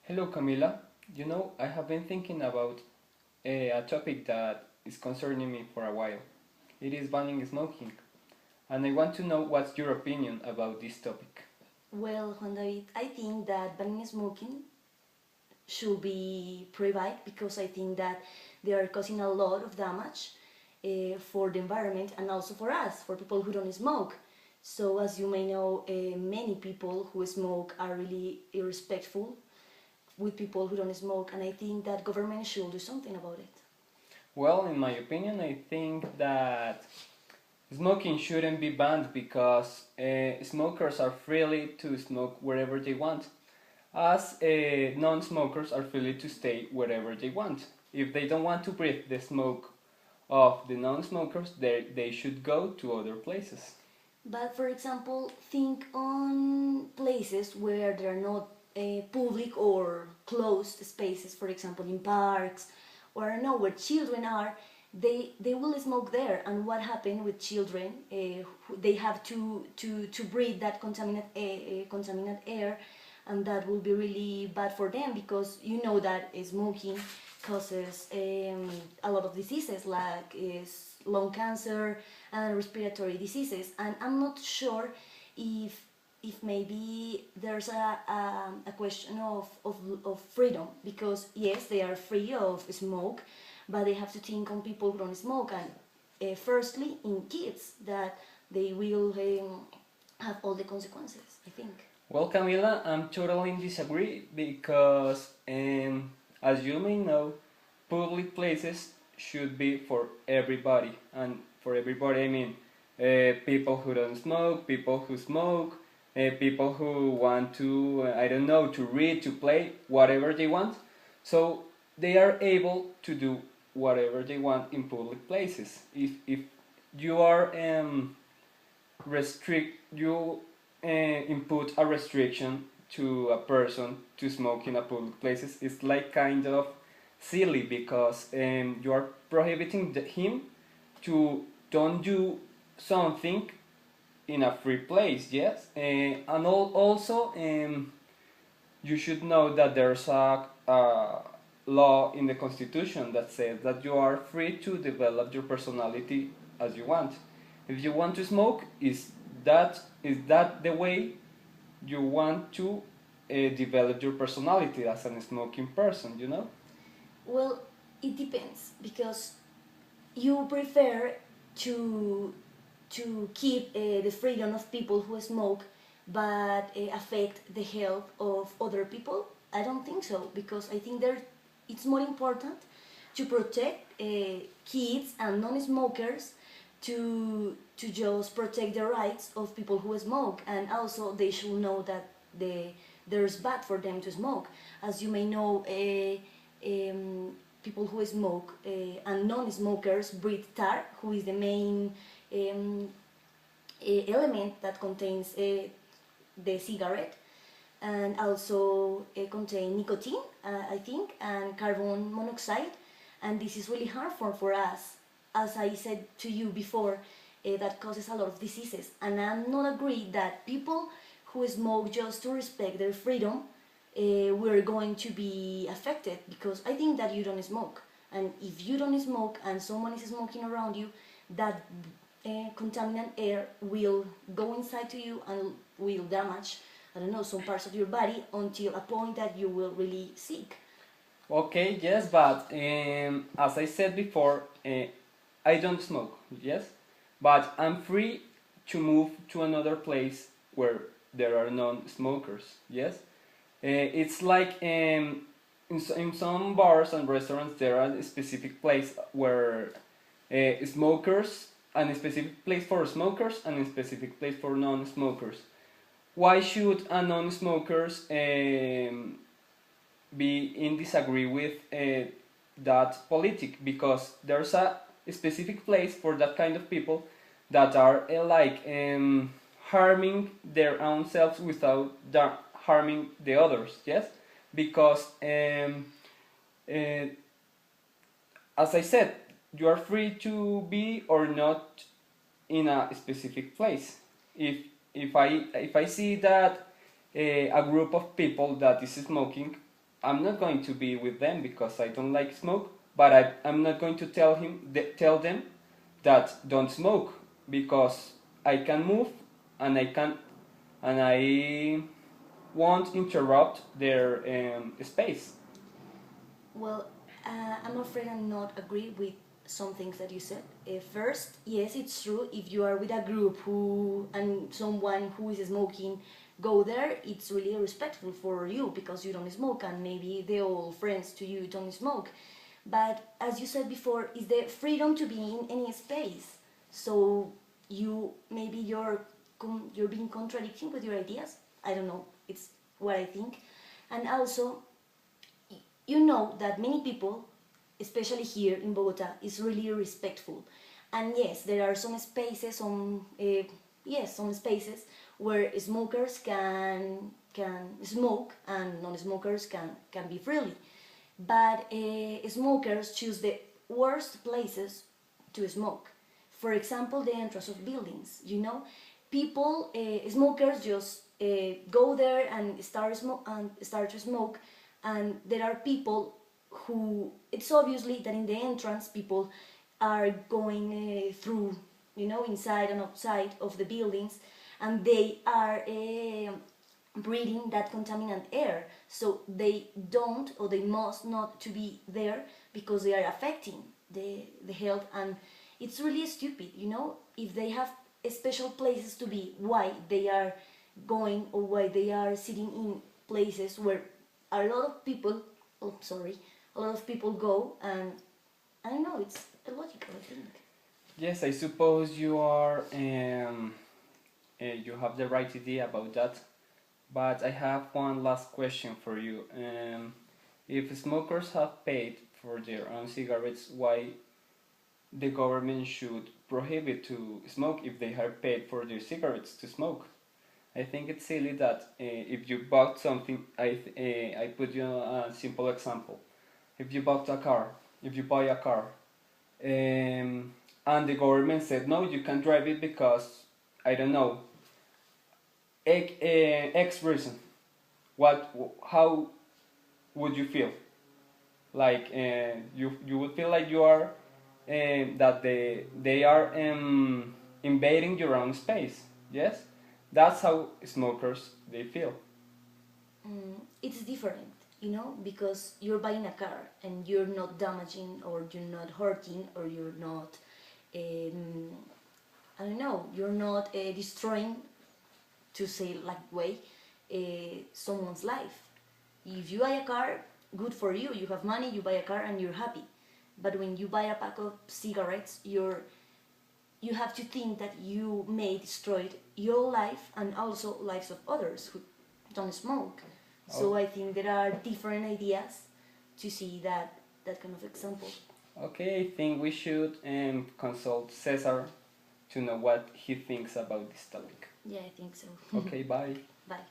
Hello Camila, I have been thinking about a topic that is concerning me for a while. It is banning smoking, and I want to know what's your opinion about this topic. Well, Juan David, I think that banning smoking should be prohibited because I think that they are causing a lot of damage for the environment and also for us, for people who don't smoke. So, as you may know, many people who smoke are really irrespectful with people who don't smoke, and I think that government should do something about it. Well, in my opinion, I think that smoking shouldn't be banned because smokers are free to smoke wherever they want, as non-smokers are free to stay wherever they want. If they don't want to breathe the smoke of the non-smokers, they should go to other places. But for example, think on places where there are not public or closed spaces, for example, in parks or I don't know where children are. They will smoke there, and what happened with children? They have to breathe that contaminant air, and that will be really bad for them because you know that smoking causes a lot of diseases like lung cancer and respiratory diseases. And I'm not sure if maybe there's a question of freedom, because yes, they are free of smoke, but they have to think on people who don't smoke, and firstly in kids that they will have all the consequences, I think. Well, Camila, I'm totally disagree because, as you may know, public places should be for everybody, and for everybody I mean people who don't smoke, people who smoke, people who want to, I don't know, to read, to play, whatever they want. So they are able to do whatever they want in public places. If you are you input a restriction to a person to smoke in a public places, it's like kind of silly because you are prohibiting him to don't do something in a free place. Yes, and also you should know that there's a law in the constitution that says that you are free to develop your personality as you want. If you want to smoke, is that the way you want to develop your personality as a smoking person? Well, it depends because you prefer to keep the freedom of people who smoke but affect the health of other people. I don't think so, because I think it's more important to protect kids and non-smokers, to just protect the rights of people who smoke, and also they should know that there's bad for them to smoke. As you may know, people who smoke and non-smokers breathe tar, who is the main um, element that contains the cigarette, and also contain nicotine, I think, and carbon monoxide, and this is really harmful for us. As I said to you before, that causes a lot of diseases, and I'm not agree that people who smoke just to respect their freedom we're going to be affected, because I think that you don't smoke, and if you don't smoke and someone is smoking around you, that contaminant air will go inside to you and will damage, I don't know, some parts of your body until a point that you will really sick. Okay, yes, but as I said before, I don't smoke, yes, but I'm free to move to another place where there are non-smokers, yes. It's like in some bars and restaurants there are a specific place where smokers, and a specific place for smokers and a specific place for non-smokers. Why should a non-smokers be in disagree with that politic? Because there's a specific place for that kind of people that are harming their own selves without harming the others. Yes, because uh, as I said, you are free to be or not in a specific place. If I see that a group of people that is smoking, I'm not going to be with them because I don't like smoke, but I'm not going to tell them that don't smoke because I can move and I won't interrupt their space. Well, I'm afraid I'm not agree with some things that you said. First, yes, it's true. If you are with a group who and someone who is smoking go there, it's really respectful for you because you don't smoke, and maybe the all friends to you don't smoke. But as you said before, is the freedom to be in any space. So you maybe you're being contradicting with your ideas. I don't know. It's what I think, and also you know that many people, especially here in Bogota, is really respectful. And yes, there are some spaces, some spaces where smokers can smoke and non-smokers can be freely. But smokers choose the worst places to smoke. For example, the entrance of buildings. People, smokers just go there and start to smoke, and there are people who it's obviously that in the entrance people are going through, inside and outside of the buildings, and they are breathing that contaminant air, so they don't or they must not to be there because they are affecting the health. And it's really stupid, if they have special places to be, why they are going or why they are sitting in places where a lot of people, oh sorry, a lot of people go. And I don't know, it's illogical, I think. Yes, I suppose you have the right idea about that. But I have one last question for you. If smokers have paid for their own cigarettes, why the government should prohibit to smoke if they have paid for their cigarettes to smoke? I think it's silly that if you bought something, I put you a simple example. If you bought a car, if you buy a car, and the government said no, you can't drive it because I don't know X reason. How would you feel? Like you would feel like you are that they are invading your own space. Yes, that's how smokers they feel. It's different, because you're buying a car and you're not damaging or you're not hurting or you're not, I don't know, you're not destroying, to say it like way, someone's life. If you buy a car, good for you. You have money, you buy a car, and you're happy. But when you buy a pack of cigarettes, you have to think that you may destroy your life and also lives of others who don't smoke. So Oh, I think there are different ideas to see that kind of example. okay, I think we should consult Cesar to know what he thinks about this topic. Yeah, I think so. Okay, bye. Bye.